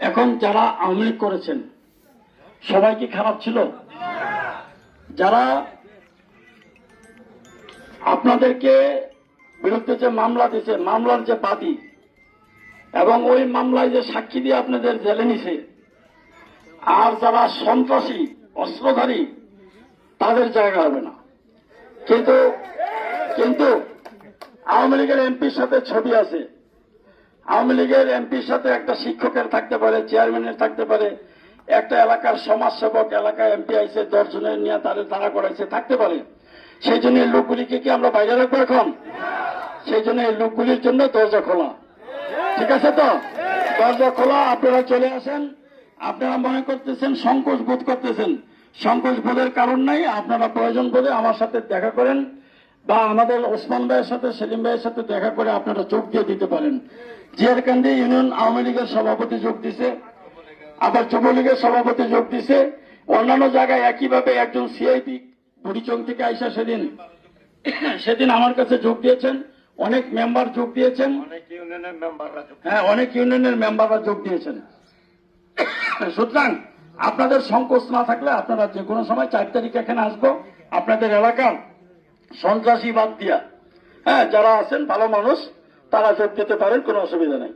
এখন যারা আওয়ামী লীগ করেছেন সবাই কি খারাপ ছিল? যারা আপনাদেরকে বিরুদ্ধে যে মামলা দিয়েছে, মামলার যে বাদী এবং ওই মামলায় যে সাক্ষী দিয়ে আপনাদের জেলে নিছে, আর যারা সন্ত্রাসী অস্ত্রধারী তাদের জায়গা হবে না। কিন্তু কিন্তু আওয়ামী লীগের এমপির সাথে ছবি আছে। আওয়ামী লীগের এমপির সাথে একটা শিক্ষকের থাকতে পারে, চেয়ারম্যানের থাকতে পারে, একটা এলাকার সমাজসেবক, এলাকায় এমপি আইছে 10 জনের নিয়ে তাদের তারা করাইছে, থাকতে পারে। সেই জন্য এই লোকগুলিকে কি আমরা বাইরে রাখবো এখন? সেই জন্য এই লোকগুলির জন্য দরজা খোলা। ঠিক আছে তো? দরজা খোলা, আপনারা চলে আসেন। আপনারা মনে করতেছেন সংকোচ বোধ করতেছেন, সংকোচ বোধের কারণ নাই। আপনারা প্রয়োজন বোধে আমার সাথে দেখা করেন বা আমাদের ওসমান ভাইয়ের সাথে, সেলিম ভাইয়ের সাথে দেখা করে আপনারা যোগ দিয়ে দিতে পারেন। জিয়ারকান্দি ইউনিয়ন আওয়ামী লীগের সভাপতি যোগ দিছে, আবার যুবলীগের সভাপতি যোগ দিছে, অন্যান্য জায়গায় একইভাবে একজন সিআইপি বুড়িচং থেকে আইসা সেদিন আমার কাছে যোগ দিয়েছেন। অনেক মেম্বার যোগ দিয়েছেন, হ্যাঁ, অনেক ইউনিয়নের মেম্বাররা যোগ দিয়েছেন। সুতরাং আপনাদের সংকোচ না থাকলে আপনারা যে কোনো সময় 4 তারিখ এখানে আসবো। আপনাদের এলাকার সন্ত্রাসী বাদ দিয়া, হ্যাঁ, যারা আছেন ভালো মানুষ তারা যোগ দিতে পারেন, কোনো অসুবিধা নেই।